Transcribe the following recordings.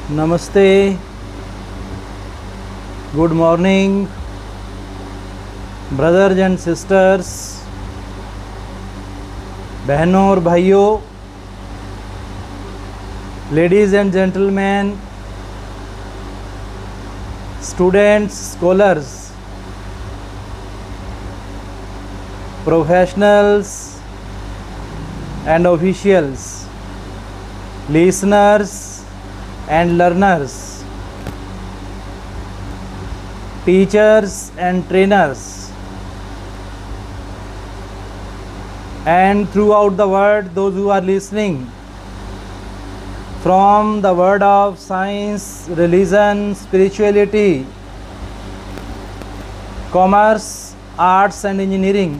Namaste, good morning, brothers and sisters, बहनों और भाइयों, ladies and gentlemen, students, scholars, professionals and officials, listeners and learners, teachers and trainers, and throughout the world those who are listening from the world of science, religion, spirituality, commerce, arts and engineering.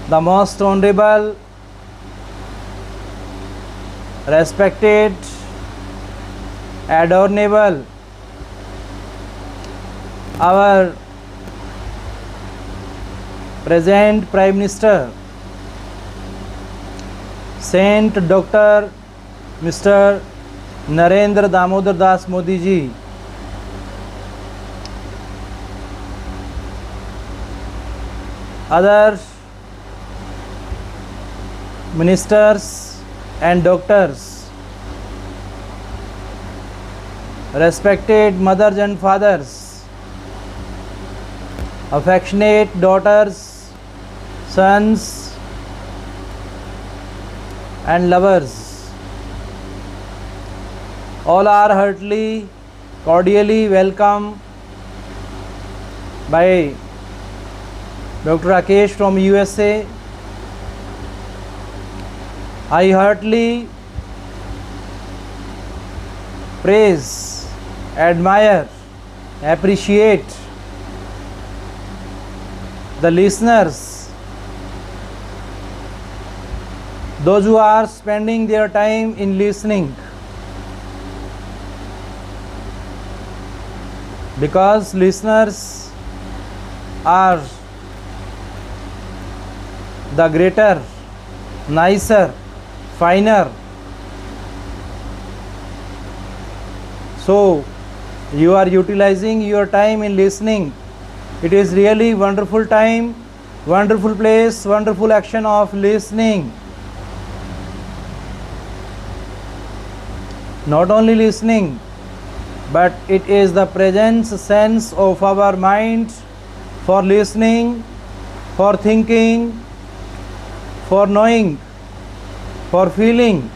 The most honorable, respected, adorable, our present Prime Minister, Saint Dr. Mr. Narendra Damodar Das Modi ji, other ministers and doctors, respected mothers and fathers, affectionate daughters, sons and lovers, all are heartily, cordially welcome by Dr. Rakesh from USA. I heartily praise, admire, appreciate the listeners, those who are spending their time in listening, because listeners are the greater, nicer, finer. So you are utilizing your time in listening. It is really wonderful time, wonderful place, wonderful action of listening. Not only listening, but it is the presence sense of our mind for listening, for thinking, for knowing, for feeling,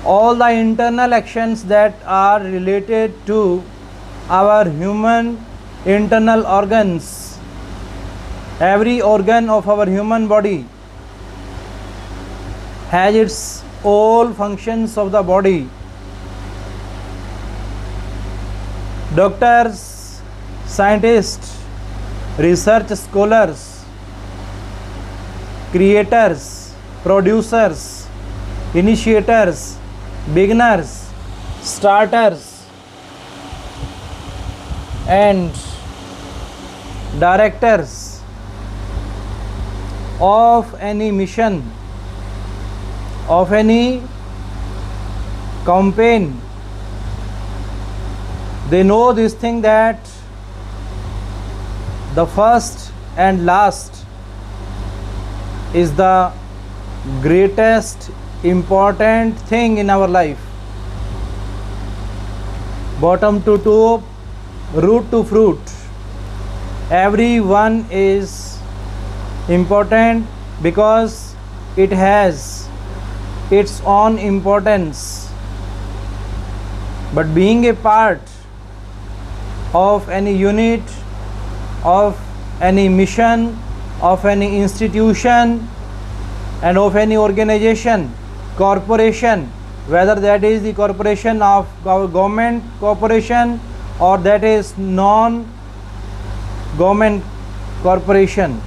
all the internal actions that are related to our human internal organs. Every organ of our human body has its all functions of the body. Doctors, scientists, research scholars, creators, producers, initiators, beginners, starters and directors of any mission, of any campaign, they know this thing that the first and last is the greatest important thing in our life. Bottom to top, root to fruit, every one is important because it has its own importance. But being a part of any unit, of any mission, of any institution and of any organization, corporation, whether that is the corporation of our government corporation or that is non-government corporation,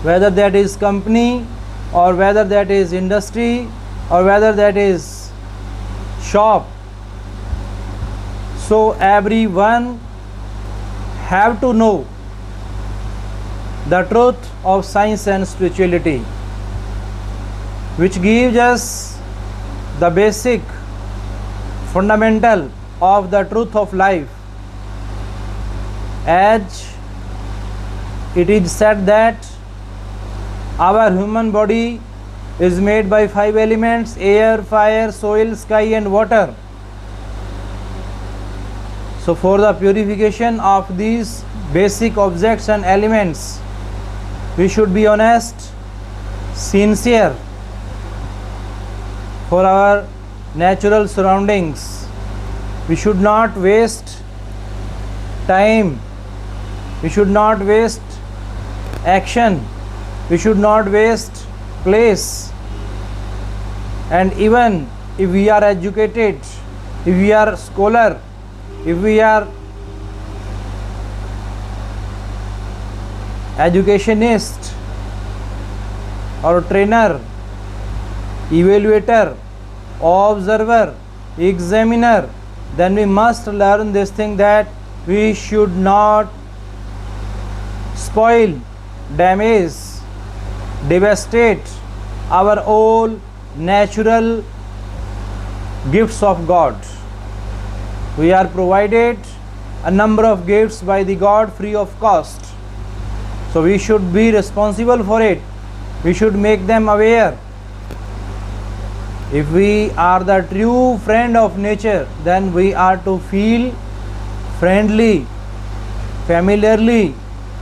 whether that is company or whether that is industry or whether that is shop. So everyone have to know the truth of science and spirituality. which gives us the basic fundamental of the truth of life. As it is said that our human body is made by 5 elements: air, fire, soil, sky and water. So for the purification of these basic objects and elements, we should be honest, sincere for our natural surroundings. We should not waste time, we should not waste action, we should not waste place. And even if we are educated, if we are scholar, if we are educationist or trainer, evaluator, observer, examiner, then we must learn this thing that we should not spoil, damage, devastate our all natural gifts of God. We are provided a number of gifts by the God free of cost. So we should be responsible for it. We should make them aware. If we are the true friend of nature, then we are to feel friendly, familiarly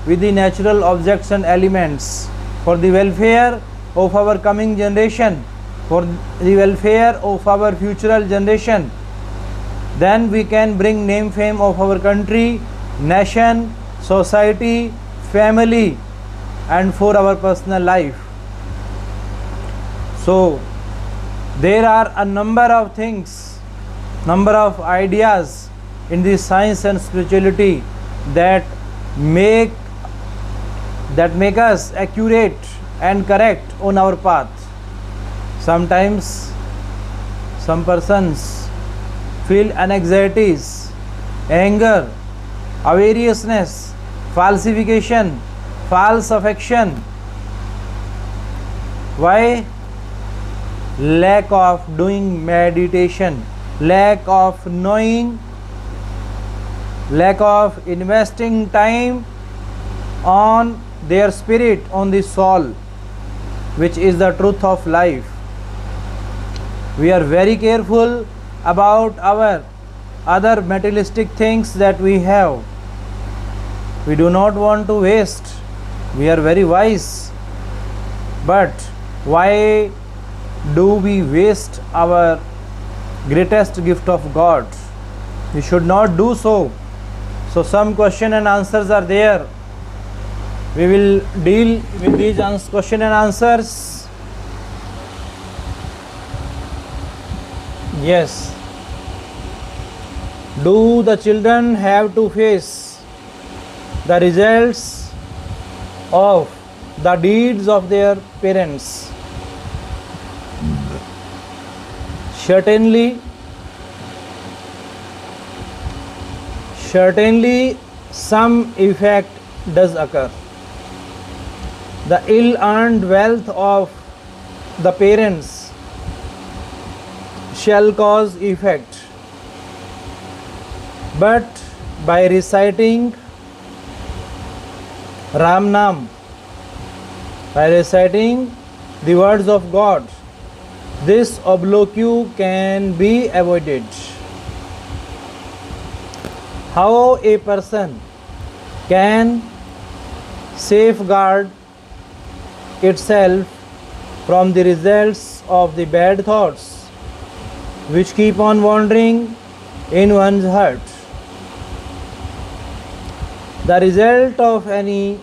with the natural objects and elements for the welfare of our coming generation, for the welfare of our future generation. Then we can bring name, fame of our country, nation, society, family, and for our personal life. So there are a number of things, number of ideas in the science and spirituality that make us accurate and correct on our path. Sometimes some persons feel anxieties, anger, avariciousness, falsification, false affection. Why? Lack of doing meditation, lack of knowing, lack of investing time on their spirit, on the soul, which is the truth of life. We are very careful about our other materialistic things that we have. We do not want to waste. We are very wise. But why do we waste our greatest gift of God? We should not do so. So some question and answers are there. We will deal with these question and answers. Yes. Do the children have to face the results of the deeds of their parents? Certainly some effect does occur. The ill-earned wealth of the parents shall cause effect, but by reciting Ram Nam, by reciting the words of God, this obloquy can be avoided. How a person can safeguard itself from the results of the bad thoughts which keep on wandering in one's heart? The result of any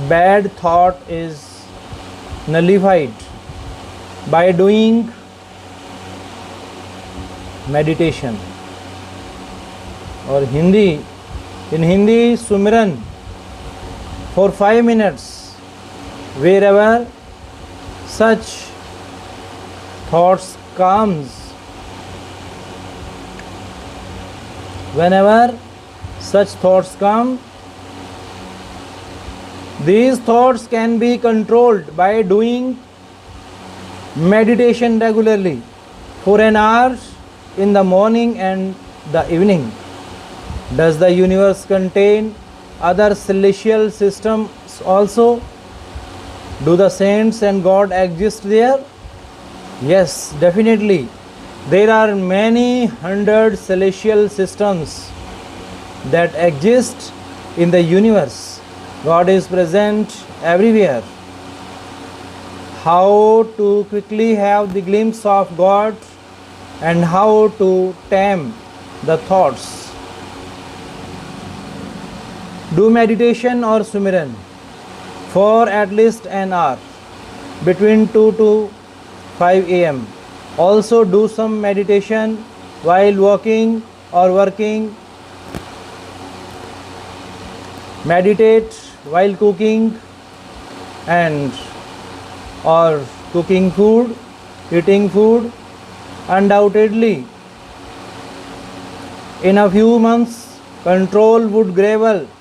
bad thought is nullified by doing meditation, or in Hindi Sumran for 5 minutes. Wherever such thoughts comes, whenever such thoughts come, these thoughts can be controlled by doing meditation regularly for an hour in the morning and the evening. Does the universe contain other celestial systems also? Do the saints and God exist there? Yes, definitely. There are many hundred celestial systems that exist in the universe. God is present everywhere. How to quickly have the glimpse of God and how to tame the thoughts. Do meditation or Sumiran for at least an hour between 2 to 5 am. Also do some meditation while walking or working. Meditate while cooking and or cooking food, eating food. Undoubtedly, in a few months, control would prevail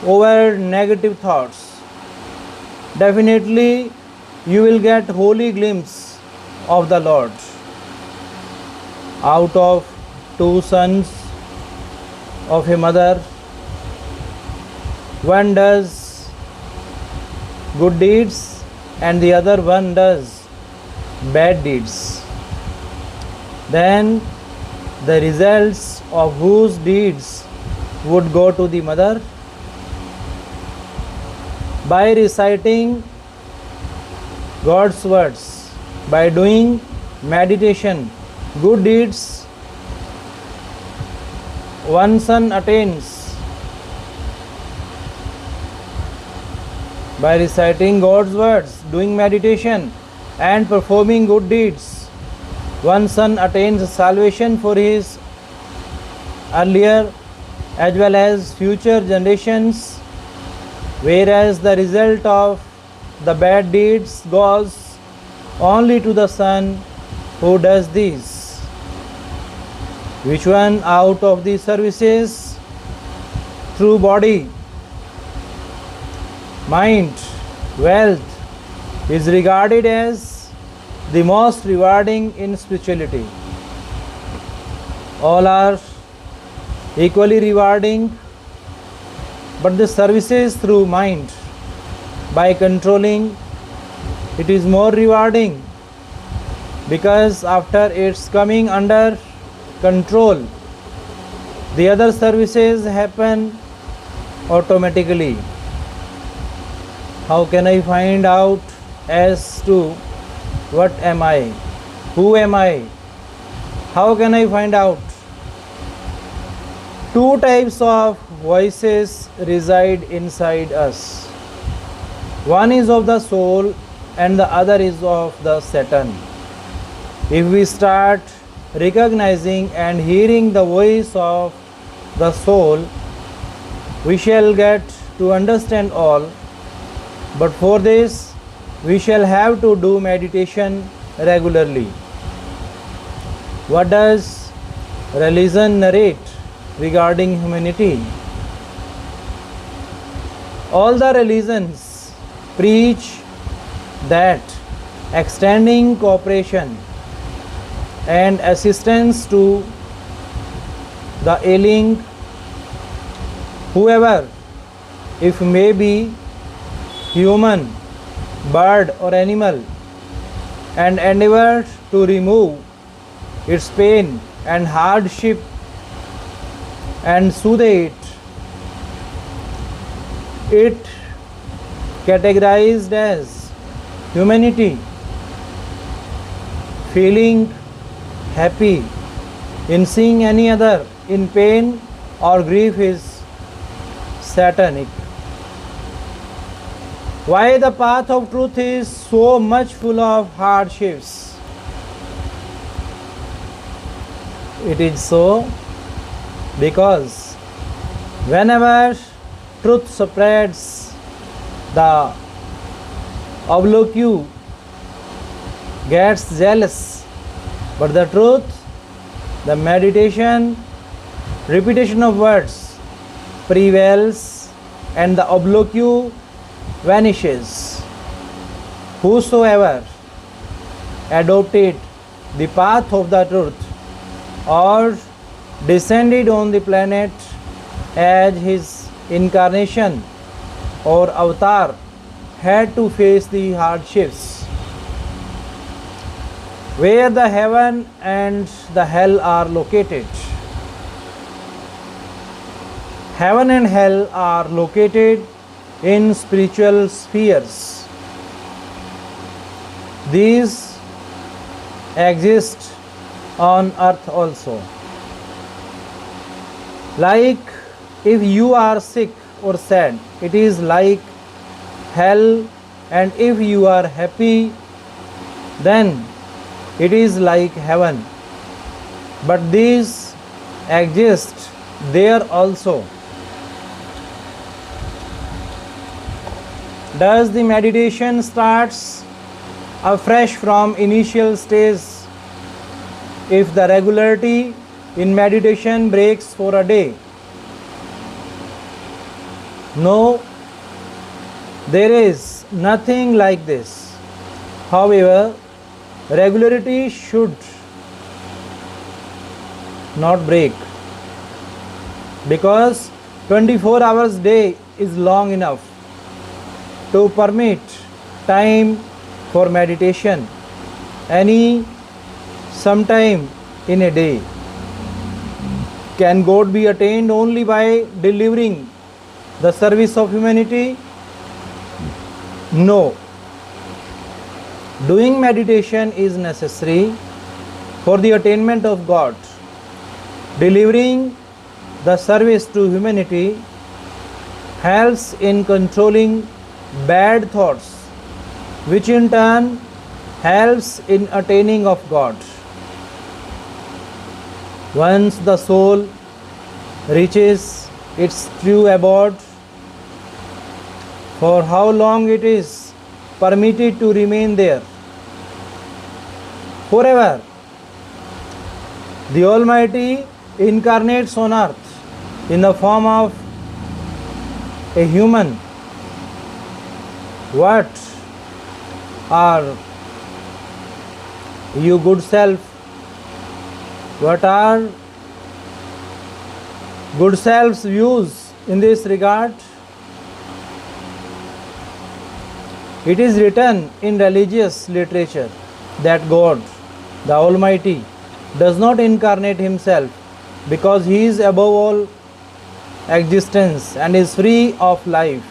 over negative thoughts. Definitely, you will get holy glimpse of the Lord. Out of two sons of a mother, one does good deeds and the other one does bad deeds. Then the results of whose deeds would go to the mother? By reciting God's words, by doing meditation, good deeds, one son attains. By reciting God's words, doing meditation and performing good deeds, one son attains salvation for his earlier as well as future generations, whereas the result of the bad deeds goes only to the son who does these. Which one out of these services through body, mind, wealth is regarded as the most rewarding in spirituality? All are equally rewarding, but the services through mind, by controlling, it is more rewarding, because after its coming under control, the other services happen automatically. How can I find out as to what am I? Who am I? How can I find out? Two types of voices reside inside us. One is of the soul and the other is of the Satan. If we start recognizing and hearing the voice of the soul, we shall get to understand all. But for this, we shall have to do meditation regularly. What does religion narrate regarding humanity? All the religions preach that extending cooperation and assistance to the ailing, whoever, if may be human, bird or animal, and endeavor to remove its pain and hardship and soothe it. It categorized as humanity. Feeling happy in seeing any other in pain or grief is satanic. Why the path of truth is so much full of hardships? It is so because whenever truth spreads, the obloquy gets jealous, but the truth, the meditation, repetition of words prevails and the obloquy vanishes. Whosoever adopted the path of the truth or descended on the planet as his incarnation or avatar had to face the hardships. Where the heaven and the hell are located. Heaven and hell are located in spiritual spheres. These exist on earth also. Like if you are sick or sad, it is like hell, and if you are happy, then it is like heaven. But these exist there also. Does the meditation starts afresh from initial stage if the regularity in meditation breaks for a day? No, there is nothing like this. However, regularity should not break, because 24 hours day is long enough to permit time for meditation sometime in a day. Can God be attained only by delivering the service of humanity? No. Doing meditation is necessary for the attainment of God. Delivering the service to humanity helps in controlling bad thoughts, which in turn helps in attaining of God. Once the soul reaches its true abode, for how long it is permitted to remain there? Forever. The Almighty incarnates on earth in the form of a human. What are you, good self? What are good self's views in this regard? It is written in religious literature that God, the Almighty, does not incarnate Himself because He is above all existence and is free of life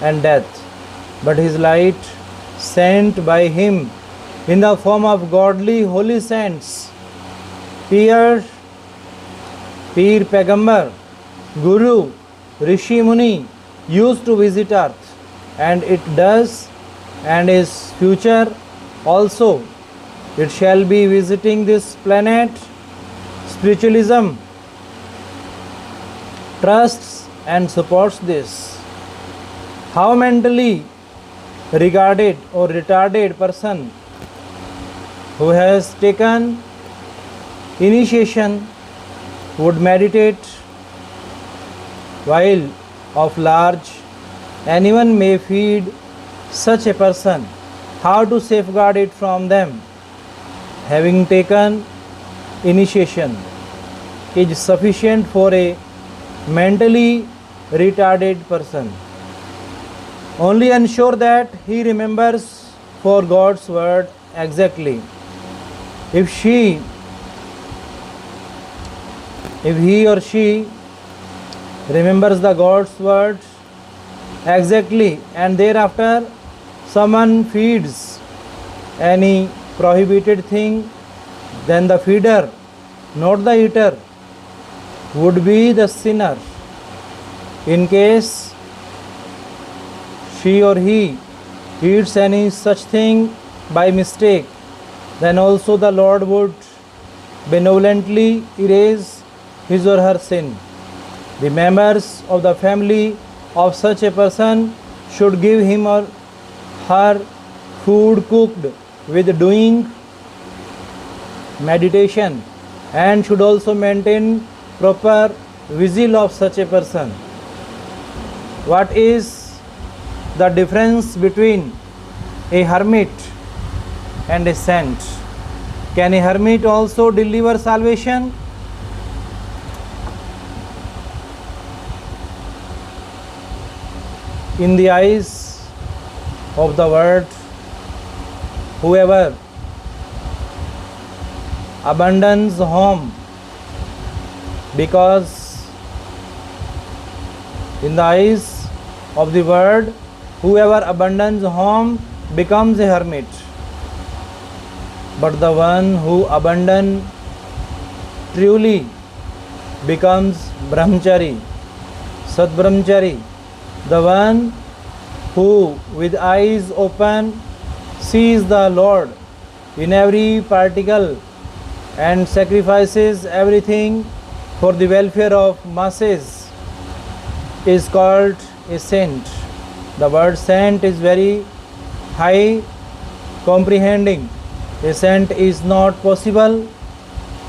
and death, but His light sent by Him in the form of godly holy saints, Peer, Pagambar, Guru, Rishi Muni used to visit earth, and it does and is future also. It shall be visiting this planet. Spiritualism trusts and supports this. How mentally regarded or retarded person who has taken initiation would meditate while of large? Anyone may feed such a person. How to safeguard it from them? Having taken initiation is sufficient for a mentally retarded person. Only ensure that he remembers for God's word exactly. If he or she remembers the God's word exactly, and thereafter someone feeds any prohibited thing, then the feeder, not the eater, would be the sinner. In case she or he eats any such thing by mistake, then also the Lord would benevolently erase his or her sin. The members of the family of such a person should give him or her food cooked with doing meditation, and should also maintain proper vigil of such a person. What is the difference between a hermit and a saint. Can a hermit also deliver salvation? In the eyes of the world, whoever abandons home, because in the eyes of the world, whoever abandons home becomes a hermit. But the one who abandons truly becomes brahmachari, sadbrahmachari. The one who with eyes open sees the Lord in every particle and sacrifices everything for the welfare of masses is called a saint. The word saint is very high comprehending. A saint is not possible.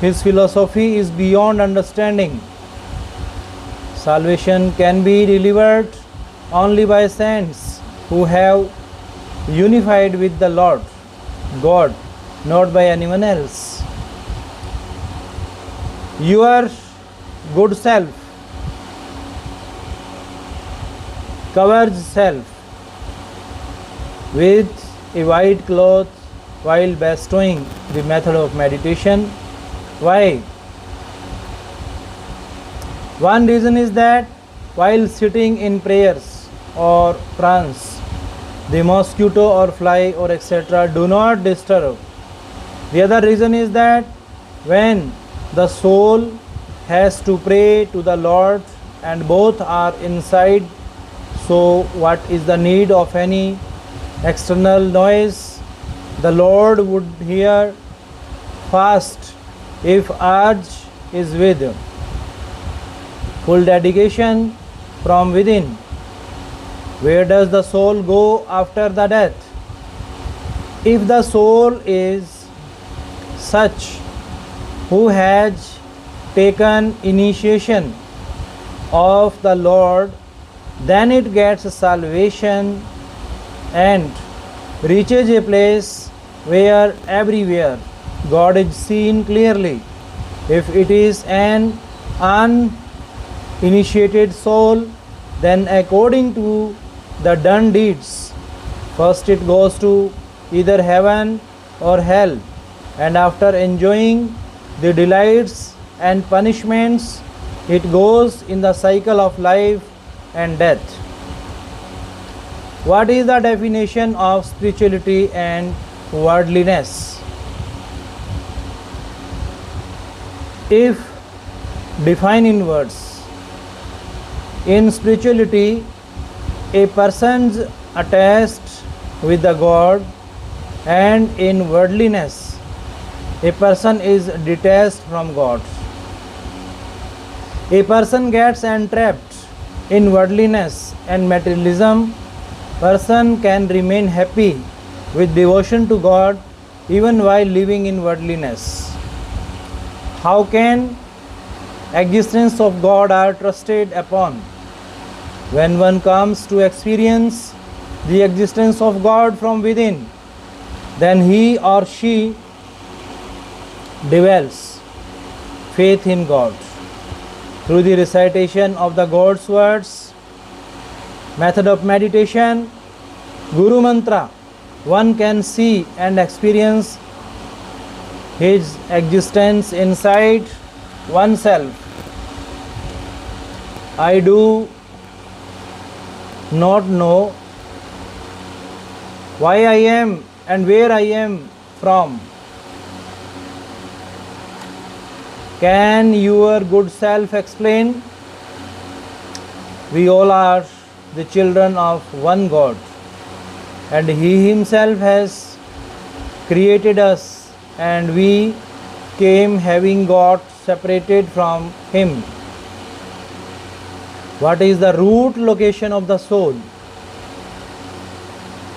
His philosophy is beyond understanding. Salvation can be delivered only by saints who have unified with the Lord God, not by anyone else. Your good self covers self with a white cloth while bestowing the method of meditation. Why? One reason is that while sitting in prayers or trance, the mosquito or fly or etc. do not disturb. The other reason is that when the soul has to pray to the Lord and both are inside, so what is the need of any external noise? The Lord would hear fast if urge is with full dedication from within. Where does the soul go after the death? If the soul is such who has taken initiation of the Lord, then it gets salvation and reaches a place where everywhere God is seen clearly. If it is an uninitiated soul, then according to the done deeds, first it goes to either heaven or hell, and after enjoying the delights and punishments, it goes in the cycle of life and death. What is the definition of spirituality and worldliness? If defined in words, in spirituality, a person's attached with the God, and in worldliness, a person is detached from God. A person gets entrapped in worldliness and materialism. Person can remain happy with devotion to God even while living in worldliness. How can existence of God are trusted upon? When one comes to experience the existence of God from within, then he or she develops faith in God. Through the recitation of the God's words, method of meditation, Guru Mantra, one can see and experience his existence inside oneself. I do not know why I am and where I am from. Can your good self explain? We all are the children of one God, and He Himself has created us, and we came having got separated from Him. What is the root location of the soul?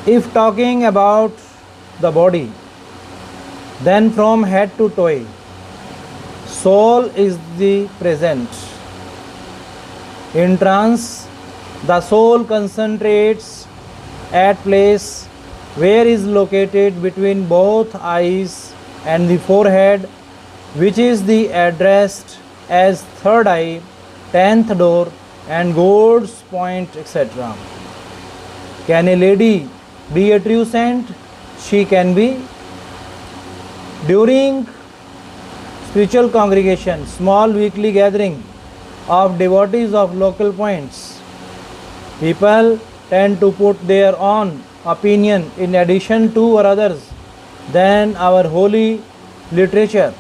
If talking about the body, then from head to toe, soul is the present. In trance, the soul concentrates at place where is located between both eyes and the forehead, which is the addressed as third eye, 10th door, and God's point, etc. Can a lady be a true saint? She can be. During spiritual congregation, small weekly gathering of devotees of local points, people tend to put their own opinion in addition to or others than our holy literature.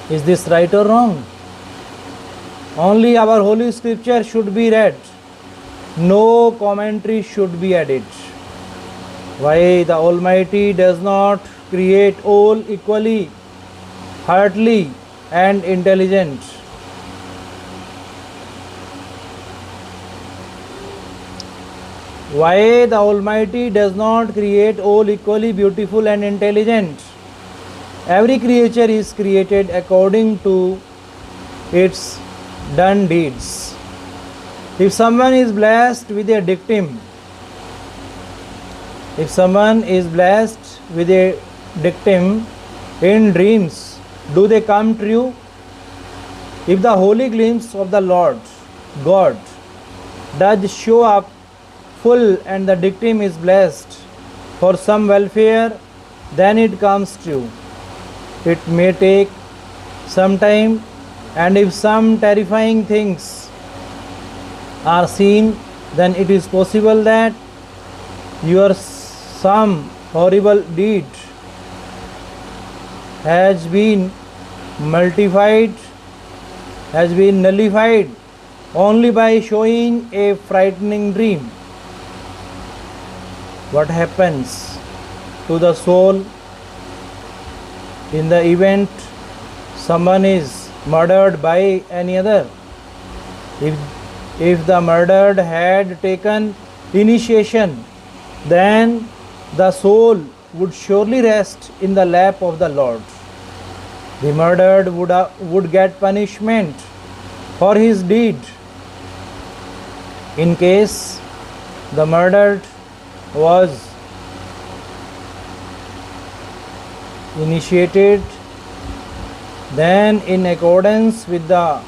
Is this right or wrong? Only our holy scripture should be read. No commentary should be added. Why the Almighty does not create all equally, heartily and intelligent? Why the Almighty does not create all equally beautiful and intelligent? Every creature is created according to its done deeds. If someone is blessed with a dictum, in dreams, do they come true? If the holy glimpse of the Lord God does show up full and the dictum is blessed for some welfare, then it comes true. It may take some time, and if some terrifying things are seen, then it is possible that your some horrible deed has been nullified only by showing a frightening dream. What happens to the soul in the event someone is murdered by any other? If the murdered had taken initiation, then the soul would surely rest in the lap of the Lord. The murdered would get punishment for his deed. In case the murdered was initiated, then in accordance with the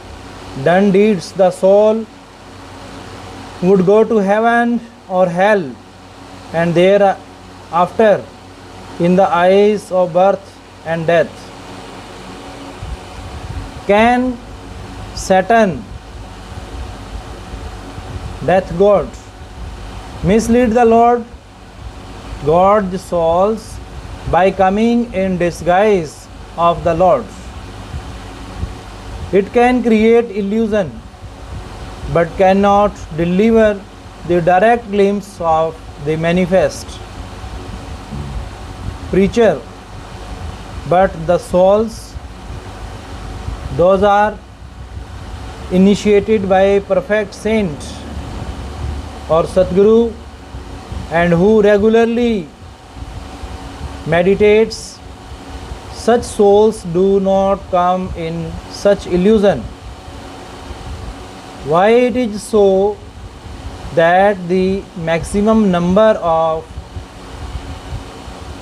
done deeds, the soul would go to heaven or hell, and thereafter in the eyes of birth and death. Can Satan, death god, mislead the Lord God's souls by coming in disguise of the Lord? It can create illusion, but cannot deliver the direct glimpse of the manifest preacher. But the souls, those are initiated by a perfect saint or Sadguru, and who regularly meditates, such souls do not come in such illusion. Why it is so that the maximum number of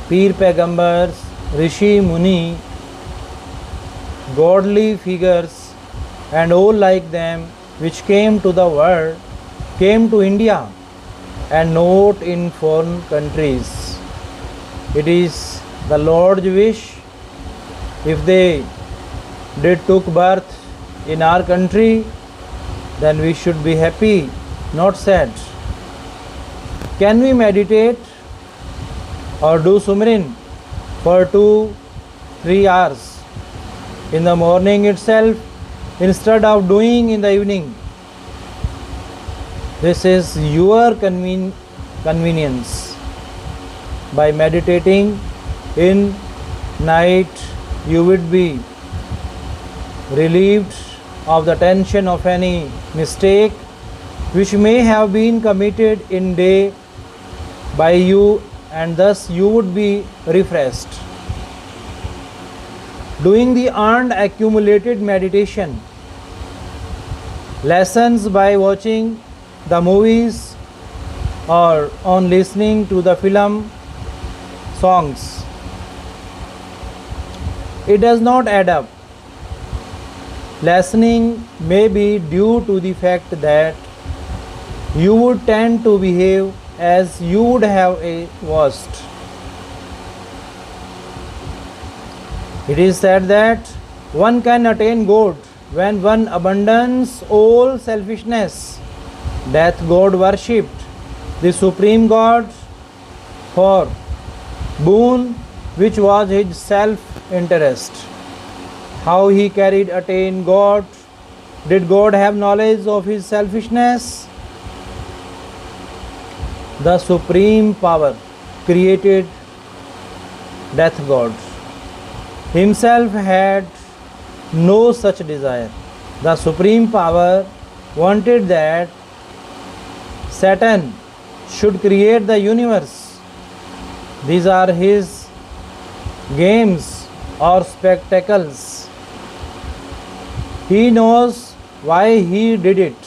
Peer Pegambars, Rishi Muni, godly figures and all like them which came to the world came to India and not in foreign countries? It is the Lord's wish. If they did took birth in our country, then we should be happy, not sad. Can we meditate or do Sumrin for 2-3 hours in the morning itself instead of doing in the evening? This is your convenience. By meditating in night, you would be relieved of the tension of any mistake which may have been committed in day by you, and thus you would be refreshed. Doing the earned accumulated meditation lessons by watching the movies or on listening to the film songs. It does not add up. Lessening may be due to the fact that you would tend to behave as you would have a watched. It is said that one can attain God when one abandons all selfishness. That God worshipped the Supreme God for boon, which was his self-interest. How he carried attain God? Did God have knowledge of his selfishness? The Supreme Power created Death God. Himself had no such desire. The Supreme Power wanted that Satan should create the universe. These are his games or spectacles. He knows why he did it.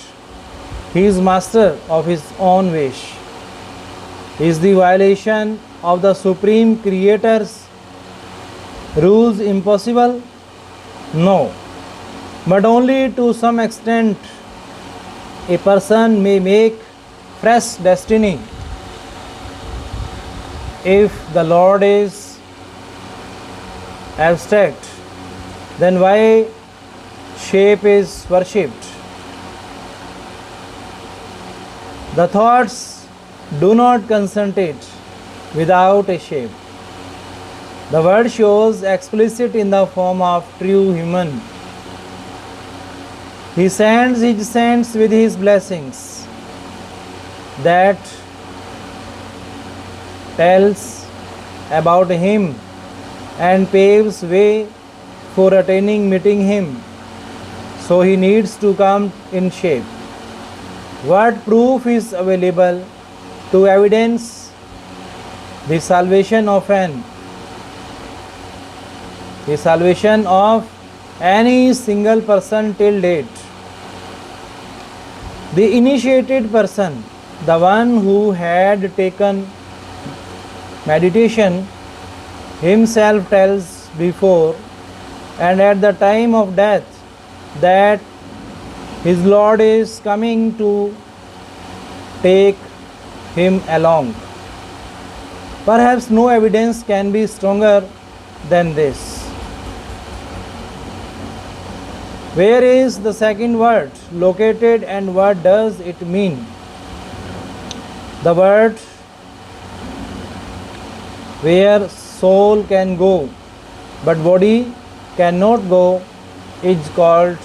He is master of his own wish. Is the violation of the Supreme Creator's rules impossible? No, but only to some extent. A person may make fresh destiny. If the Lord is abstract, then why shape is worshipped? The thoughts do not concentrate without a shape. The word shows explicit in the form of true human. He sends his saints with his blessings. That tells about him and paves way for attaining meeting him. So he needs to come in shape. What proof is available to evidence the salvation of any single person till date? The initiated person, the one who had taken meditation, himself tells before and at the time of death that his Lord is coming to take him along. Perhaps no evidence can be stronger than this. Where is the second word located and what does it mean? The word where soul can go but body cannot go is called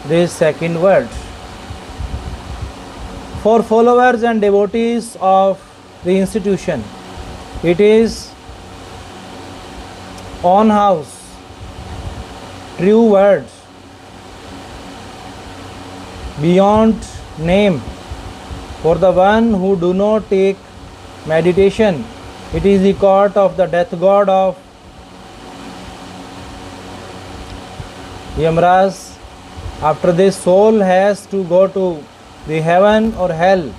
this second word. For followers and devotees of the institution, it is own house, true word, beyond name. For the one who do not take meditation, it is the court of the death god of Yamraj. After this, soul has to go to the heaven or hell,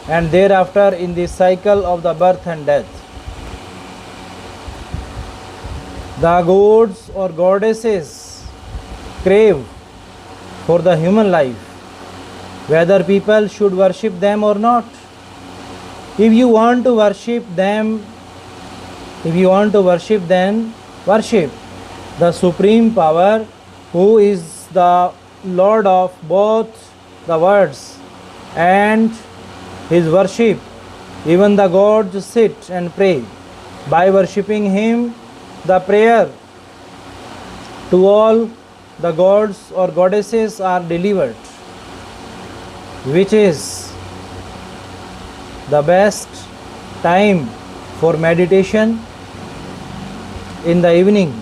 and thereafter in the cycle of the birth and death. The gods or goddesses crave for the human life, whether people should worship them or not. If you want to worship them, then worship the Supreme Power, who is the Lord of both the worlds, and his worship. Even the gods sit and pray. By worshipping him, the prayer to all the gods or goddesses are delivered, which is the best time for meditation in the evening.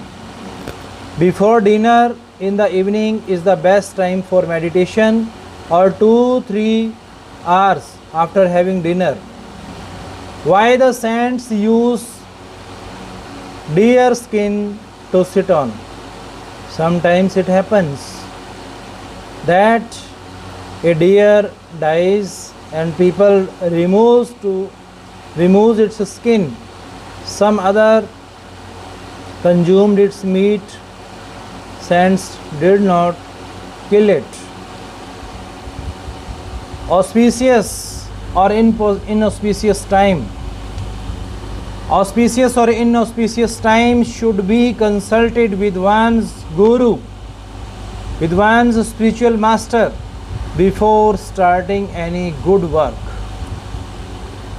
Before dinner in the evening is the best time for meditation, or 2-3 hours after having dinner. Why the saints use deer skin to sit on? Sometimes it happens that a deer dies and people removes its skin. Some other consumed its meat, saints did not kill it. Auspicious or inauspicious time. Auspicious or inauspicious time should be consulted with one's guru, with one's spiritual master before starting any good work.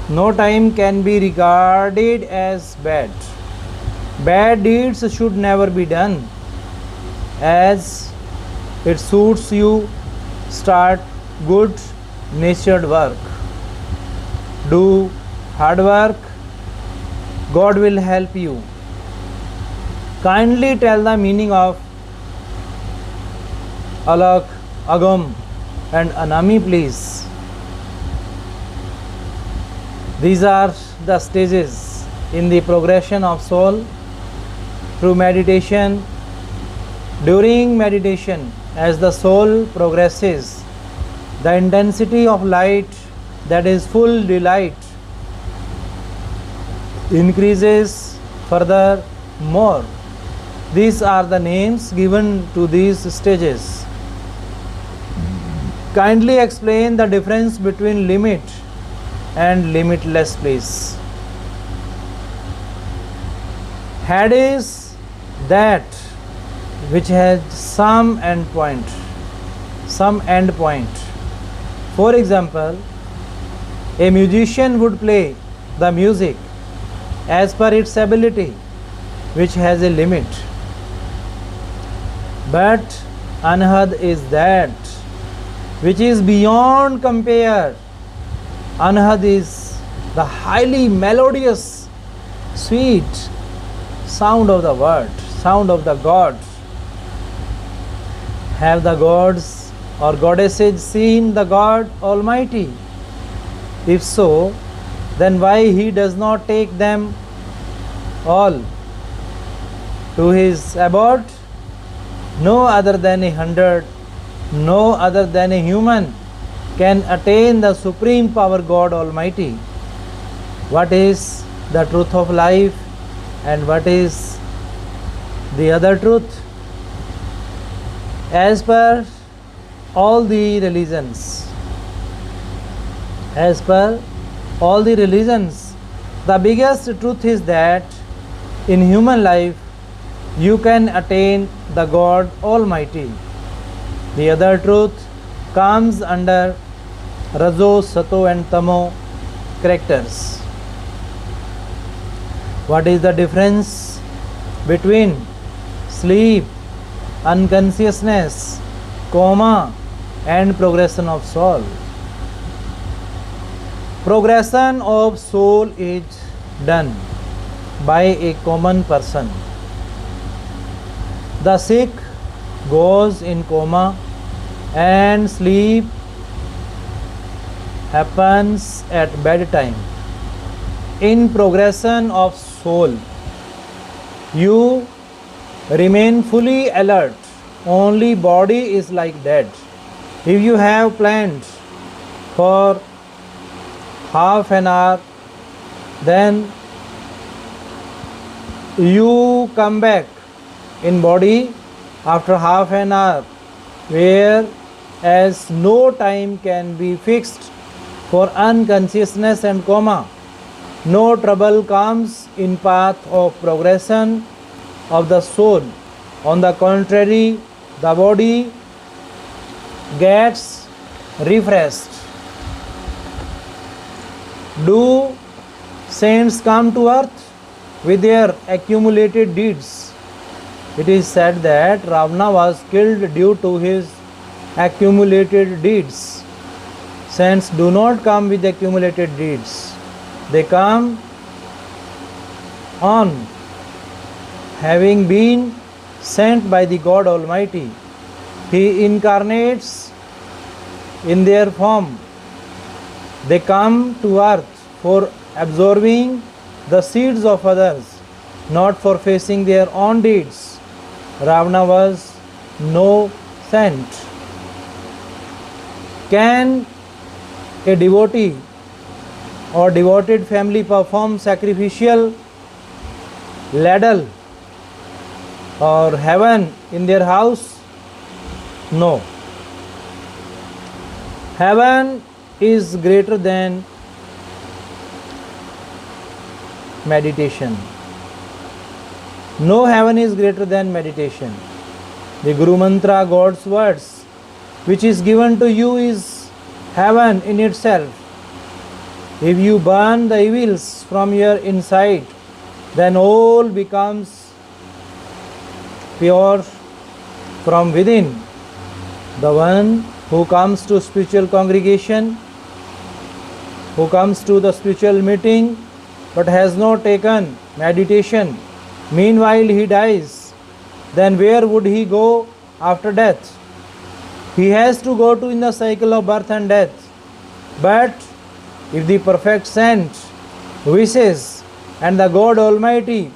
No time can be regarded as bad. Bad deeds should never be done. As it suits you, start good natured work. Do hard work. God will help you. Kindly tell the meaning of Alak, Agam and Anami, please. These are the stages in the progression of soul through meditation. During meditation, as the soul progresses, the intensity of light, that is full delight, increases further more. These are the names given to these stages. Kindly explain the difference between limit and limitless, please. Had is that which has some end point. For example, a musician would play the music as per its ability, which has a limit. But anhad is that which is beyond compare. Anhad is the highly melodious, sweet sound of the word, sound of the God. Have the gods or goddesses seen the God Almighty? If so, then why He does not take them all to His abode? No other than 100, no other than a human can attain the supreme power God Almighty. What is the truth of life and what is the other truth? As per all the religions, the biggest truth is that in human life you can attain the God Almighty. The other truth comes under Rajo, Sato and Tamo characters. What is the difference between sleep, unconsciousness, coma and progression of soul? Progression of soul is done by a common person. The sick goes in coma and sleep happens at bedtime. In progression of soul, you remain fully alert, only body is like dead. If you have planned for half an hour, then you come back in body after half an hour, whereas no time can be fixed for unconsciousness and coma. No trouble comes in path of progression of the soul. On the contrary, the body gets refreshed. Do saints come to earth with their accumulated deeds? It is said that Ravana was killed due to his accumulated deeds. Saints do not come with accumulated deeds. They come on having been sent by the God Almighty. He incarnates in their form. They come to earth for absorbing the seeds of others, not for facing their own deeds. Ravana was no saint. Can a devotee or devoted family perform sacrificial ladle or heaven in their house? No. Heaven is greater than meditation. No heaven is greater than meditation. The Guru Mantra, God's words, which is given to you, is heaven in itself. If you burn the evils from your inside, then all becomes pure from within. The one who comes to spiritual congregation, who comes to the spiritual meeting, but has not taken meditation, meanwhile he dies, then where would he go after death? He has to go to in the cycle of birth and death. But if the perfect saint wishes and the God Almighty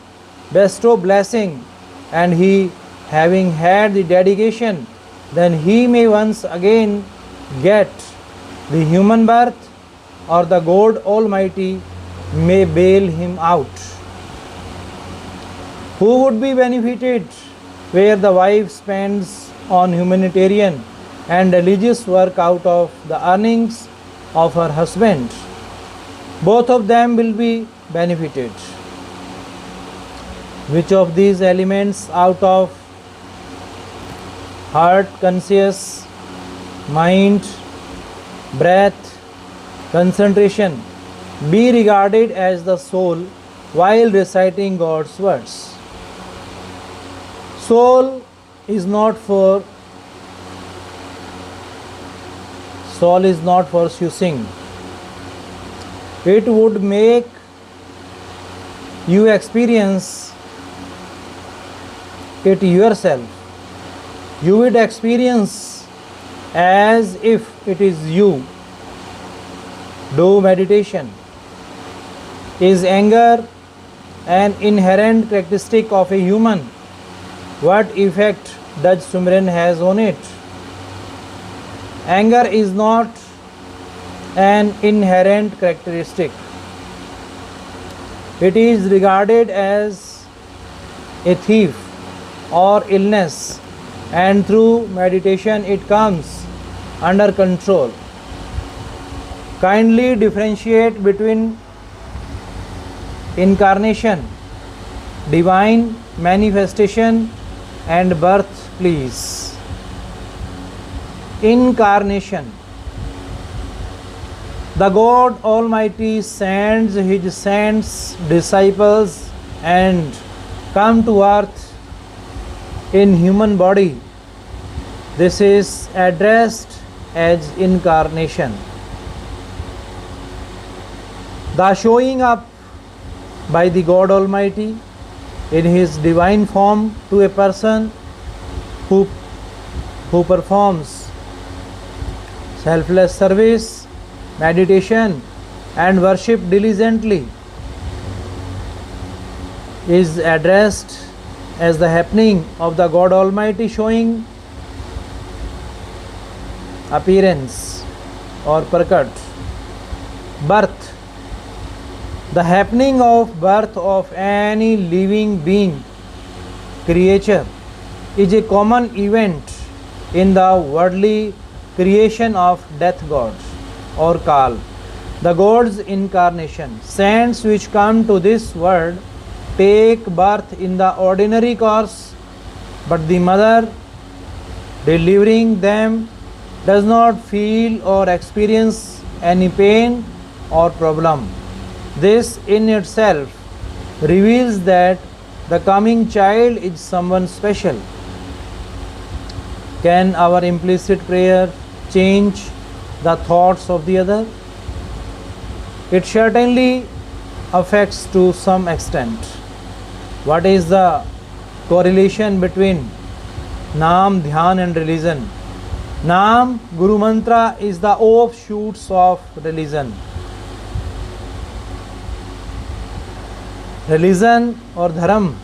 bestow blessing, and he having had the dedication, then he may once again get the human birth, or the God Almighty may bail him out. Who would be benefited where the wife spends on humanitarian and religious work out of the earnings of her husband? Both of them will be benefited. Which of these elements out of heart, conscious, mind, breath, concentration be regarded as the soul while reciting God's words? Soul is not for using. It would make you experience it yourself. You would experience as if it is you. Do meditation. Is anger an inherent characteristic of a human? What effect does Sumran has on it? Anger is not an inherent characteristic. It is regarded as a thief or illness, and through meditation it comes under control. Kindly differentiate between incarnation, divine manifestation, and birth, please. Incarnation. The God Almighty sends His saints, disciples, and come to earth in human body. This is addressed as incarnation. The showing up by the God Almighty in His divine form to a person who performs selfless service, meditation, and worship diligently is addressed as the happening of the God Almighty showing appearance or prakat. Birth. The happening of birth of any living being, creature, is a common event in the worldly creation of death gods or Kal, the God's incarnation. Saints which come to this world take birth in the ordinary course, but the mother delivering them does not feel or experience any pain or problem. This in itself reveals that the coming child is someone special. Can our implicit prayer change the thoughts of the other? It certainly affects to some extent. What is the correlation between Naam, Dhyan and religion? Naam, Guru Mantra, is the offshoots of religion. Religion or Dharam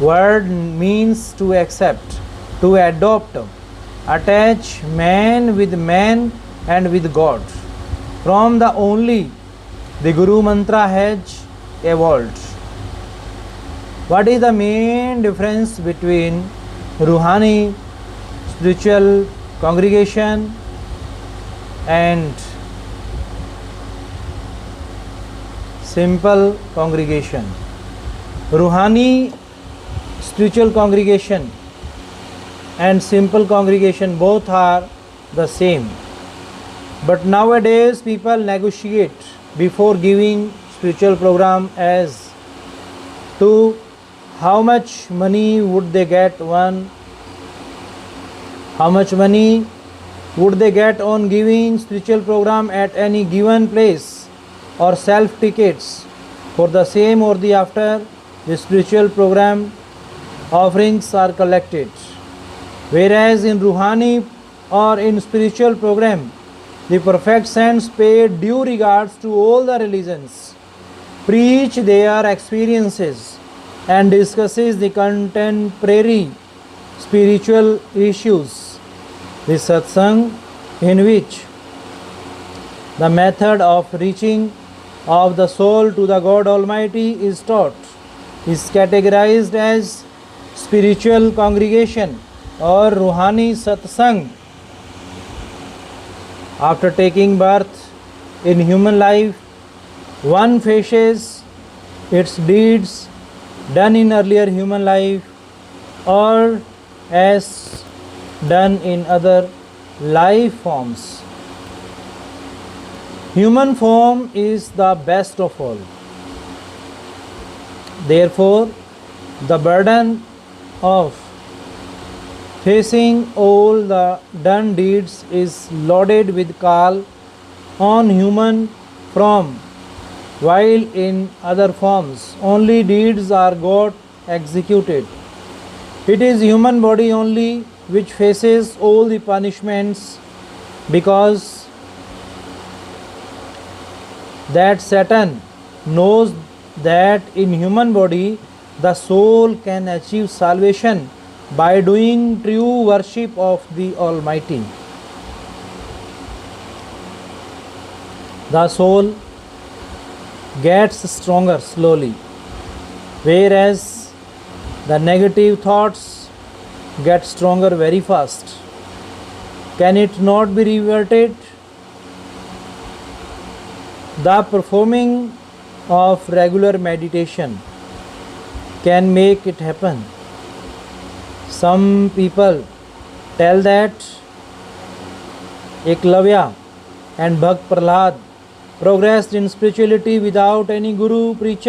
word means to accept, to adopt, attach man with man and with God. From the only the Guru Mantra has evolved. What is the main difference between Ruhani spiritual congregation and simple congregation? Ruhani spiritual congregation and simple congregation both are the same. But nowadays people negotiate before giving spiritual program as to how much money would they get how much money would they get on giving spiritual program at any given place, or self tickets for the same or the after the spiritual program offerings are collected. Whereas in Ruhani or in spiritual program, the perfect saints pay due regards to all the religions, preach their experiences, and discusses the contemporary spiritual issues. The satsang, in which the method of reaching of the soul to the God Almighty is taught, is categorized as spiritual congregation or Ruhani satsang. After taking birth in human life, one faces its deeds done in earlier human life or as done in other life forms. Human form is the best of all. Therefore, the burden of facing all the done deeds is loaded with call on human form, while in other forms only deeds are got executed. It is human body only which faces all the punishments, because that Satan knows that in human body the soul can achieve salvation by doing true worship of the Almighty. The soul gets stronger slowly, whereas the negative thoughts get stronger very fast. Can it not be reverted? The performing of regular meditation can make it happen. Some people tell that Eklavya and Bhakt Prahlad progressed in spirituality without any guru preacher.